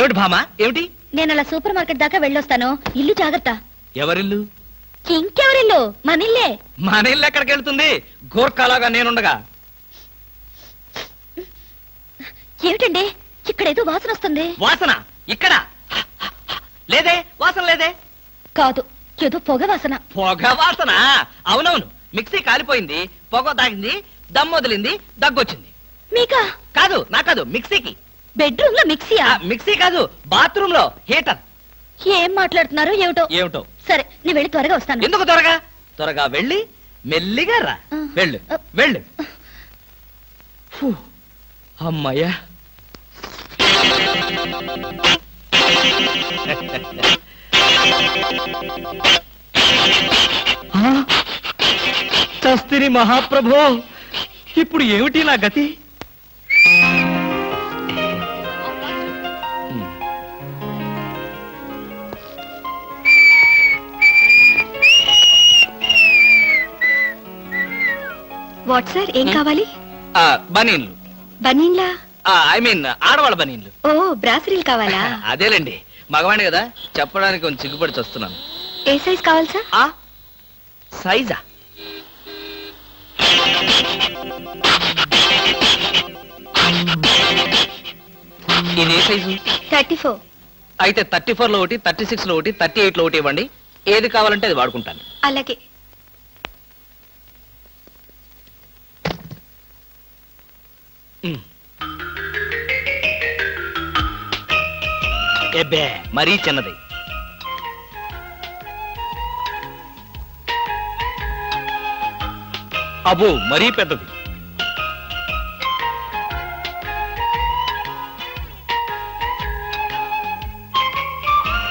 ఏమిటి భామా ఏమిటి? నేను అలా సూపర్ మార్కెట్ దాకా వెళ్ళొస్తాను. ఇల్లు జాగ్రత్త. ఎవరిల్లు? ఇంకెవరిల్లు? మనిల్లే. మన ఇల్లు ఎక్కడికి వెళ్తుంది? గోర్ఖాలాగా నేనుండగా. ఏమిటండి ఇక్కడేదో వాసన వస్తుంది. వాసన ఇక్కడ లేదే, వాసన లేదే. కాదు, ఏదో పొగ వాసన. పొగ వాసన? అవునవును, మిక్సీ కాలిపోయింది, పొగ తాగింది, దమ్ వదిలింది, దగ్గొచ్చింది. మీకా? కాదు, నా కాదు, మిక్సీకి. బెడ్రూమ్ లో మిక్సీయా? మిక్సీ కాదు, బాత్రూమ్ లో హీటర్. ఏం మాట్లాడుతున్నారు ఏమిటో? ఏమిటో. సరే, నీ వెళ్ళి త్వరగా వస్తాను. ఎందుకు త్వరగా? త్వరగా వెళ్ళి మెల్లిగా రా. వెళ్ళు వెళ్ళు. అమ్మయ్యా. చస్తిని మహాప్రభో, ఇప్పుడు ఏమిటి నా గతి? వాట్ సార్, ఏం కావాలి? బనీన్లు. బనీన్లా? ఐ మీన్ ఆడవాళ్ళ బనీన్లు. ఓ, బ్రాసరీలు కావాలా? అదేలేండి, మగవాణి కదా, చెప్పడానికి కొంచెం సిగ్గుపడి వస్తున్నాను. ఏ సైజ్ కావాలి సార్? సైజా? ఇది ఏ సైజు? 34. అయితే 34 లో ఒకటి, 36 లో ఒకటి, 38 లో ఒకటి ఇవ్వండి. ఏది కావాలంటే అది వాడుకుంటాను. అలాగే. ఎబ్బే, మరీ చిన్నది. అబ్బో, మరీ పెద్దది.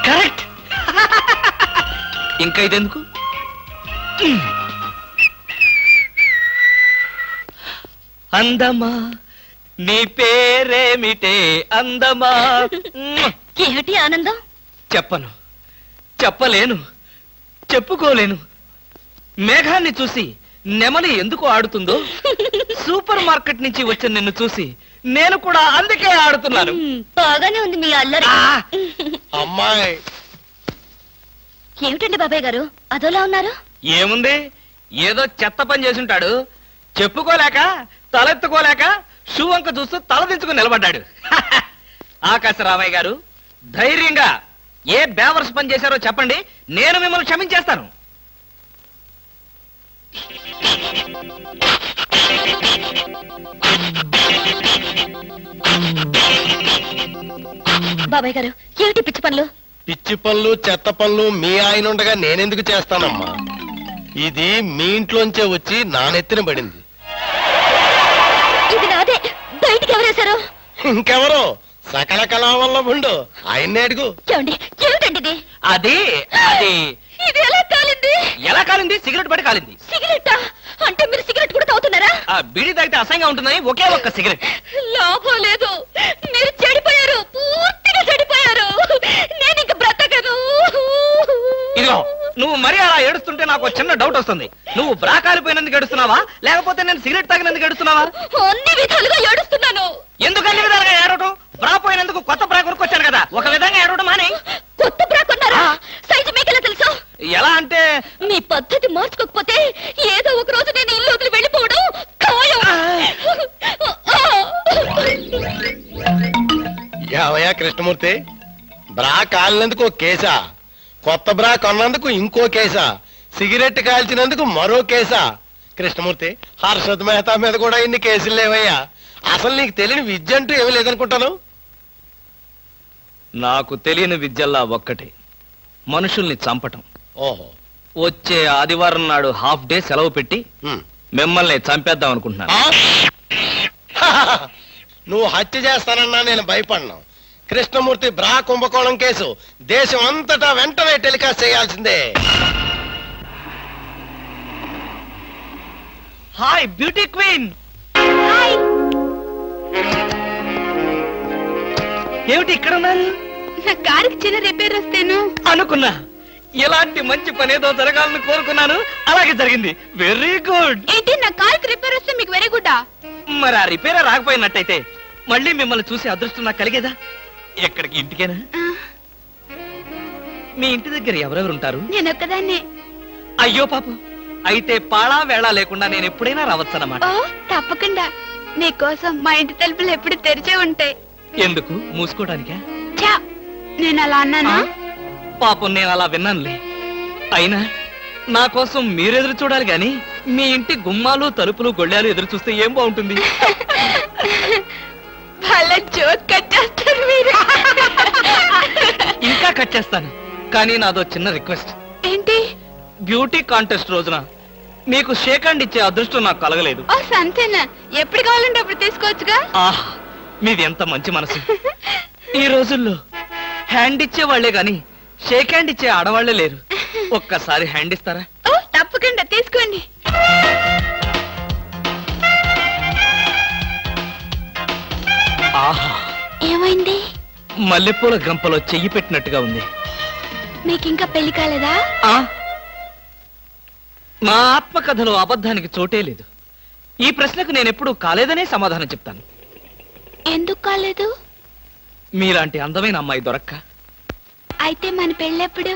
కరెక్ట్. ఇంకా ఇదెందుకు? అందమా, నీ పేరేమిటే అందమా? ఏమిటి ఆనందం? చెప్పను, చెప్పలేను, చెప్పుకోలేను. మేఘాన్ని చూసి నెమలి ఎందుకు ఆడుతుందో, సూపర్ మార్కెట్ నుంచి వచ్చిన నిన్ను చూసి నేను కూడా అందుకే ఆడుతున్నాను. బాగానే ఉంది మీ అల్లరి. అమ్మాయి, ఏమిటండి బాబాయ్ గారు అదోలా ఉన్నారు? ఏముంది, ఏదో చెత్త పని చేసుంటాడు. చెప్పుకోలేక, తలెత్తుకోలేక షూ వంక చూస్తూ తలదించుకుని నిలబడ్డాడు. ఆకాశరామయ్య గారు, ధైర్యంగా ఏ బేవర్స్ పని చేశారో చెప్పండి, నేను మిమ్మల్ని క్షమించేస్తాను. బాబాయ్ గారు, ఏమిటి పిచ్చి పనులు? పిచ్చి పనులు, చెత్త పనులు మీ ఆయన ఉండగా నేనెందుకు చేస్తానమ్మా? ఇది మీ ఇంట్లోంచే వచ్చి నా నెత్తిన పడింది. ఇది నాదే, బయటికి ఎవరేశారు? ఇంకెవరో సకల కళావల్లభుండు, ఆయన్నే అడుగు. ఏమండి, ఏమిటండి ఇది? అది అది ఇది ఎలా కాలింది? ఎలా కాలింది? సిగరెట్ పడి కాలింది. సిగరెట్టా? అంటే మీరు సిగరెట్ కూడా తాగుతున్నారా? బీడీ తాగితే అసహ్యంగా ఉంటుందని ఒకే ఒక్క సిగరెట్. లాభం లేదు, మీరు చెడిపోయారు, పూర్తిగా చెడిపోయారు. నేను ఇంక బ్రతకను. ఇదిగో, నువ్వు మరీ అలా ఏడుస్తుంటే నాకు చిన్న డౌట్ వస్తుంది. నువ్వు బ్రా కాలిపోయినందుకు ఏడుస్తున్నావా, లేకపోతే నేను సిగరెట్ తాగినందుకు ఏడుస్తున్నావా? అన్ని విధాలుగా ఏడుస్తున్నాను. ఎందుకు అన్ని విధాలుగా ఏడవటం? బ్రా పోయినందుకు కొత్త బ్రా కొనుక్కొచ్చాను కదా, ఒక విధంగా ఏడవటం మాని. కొత్త బ్రా కొన్నారా? సైజు మీకెలా తెలుసు? ఎలా అంటే, మీ పద్ధతి మార్చుకోకపోతే ఏదో ఒక రోజు నేను ఇల్లు వదిలి వెళ్ళిపోవడం ఖాయం. యావయ్యా కృష్ణమూర్తి, బ్రా కాలినందుకు ఒక కేసా, కొత్త బ్రా కొన్నందుకు ఇంకో కేసా, సిగరెట్ కాల్చినందుకు మరో కేసా? కృష్ణమూర్తి, హర్షద్ మెహతా మీద కూడా ఇన్ని కేసులు లేవయ్యా. అసలు నీకు తెలియని విద్య అంటూ ఏమీ లేదనుకుంటాను. నాకు తెలియని విద్యల్లా ఒక్కటే, మనుషుల్ని చంపటం. ఓహో, వచ్చే ఆదివారం నాడు హాఫ్ డే సెలవు పెట్టి మిమ్మల్ని చంపేద్దాం అనుకుంటున్నాను. నువ్వు హత్య చేస్తానన్నా నేను భయపడ్ను. కృష్ణమూర్తి బ్రా కుంభకోణం కేసు దేశం అంతటా వెంటనే టెలికాస్ట్ చేయాల్సిందే. Hi beauty queen. ఏమిటి ఇక్కడ ఉన్నారు? నా కారుకి చిన్న రిపేర్ వస్తేను అనుకున్నా, ఎలాంటి మంచి పని ఏదో జరగాలని కోరుకున్నాను, అలాగే జరిగింది. Very good. ఏంటి, నా కారుకి రిపేర్ వస్తే మీకు వెరీ గుడ్? మరి ఆ రిపేర్ రాకపోయినట్టయితే మళ్ళీ మిమ్మల్ని చూసి అదృష్టం నాకు కలిగేదా? ఎక్కడికి? ఇంటికేనా? ఆ, మీ ఇంటి దగ్గర ఎవరెవరు ఉంటారు? నేనొక్కదాన్నే. అయ్యో పాపం, అయితే పాళా వేళ లేకుండా నేను ఎప్పుడైనా రావచ్చన్నమాట. ఓ తప్పకుండా. నీకోసం మా ఇంటి తలుపులు ఎప్పుడు తెరిచే ఉంటాయి. ఎందుకు? మూసుకోవడానికా? చా, నేను అలా అన్నానా? పాపం, నేను అలా విన్నానులే. అయినా నా కోసం మీరెదురు చూడాలి గాని మీ ఇంటి గుమ్మాలు తలుపులు గొళ్ళాలు ఎదురు చూస్తే ఏం బాగుంటుంది? భలే జోక్ కట్టేస్తారు మీరు. ఇంకా కట్ చేస్తాను, కానీ నాదో చిన్న రిక్వెస్ట్. ఏంటి? బ్యూటీ కాంటెస్ట్ రోజున మీకు షేక్ హ్యాండ్ ఇచ్చే అదృష్టం నాకు కలగలేదు. ఓ సంతేనా? ఎప్పుడు కావాలంటే అప్పుడు తీసుకోవచ్చుగా. ఆహ్, మీది ఎంత మంచి మనసు. ఈ రోజుల్లో హ్యాండ్ ఇచ్చే వాళ్లే గాని షేక్ హ్యాండ్ ఇచ్చే ఆడవాళ్లే లేరు. ఒక్కసారి హ్యాండ్ ఇస్తారా? ఓ తప్పకుండా, తీసుకోండి. ఆహా, ఏమైంది? మల్లెపూల గంపలో చెయ్యి పెట్టినట్టుగా ఉంది. మీకింకా పెళ్లి కాలేదా? ఆ, నా ఆత్మకథలో అబద్ధానికి చోటే లేదు. ఈ ప్రశ్నకు నేనెప్పుడు కాలేదనే సమాధానం చెప్తాను. ఎందుకు కాలేదు? మీలాంటి అందమైన అమ్మాయి దొరక్క. అయితే మన పెళ్ళెప్పుడు?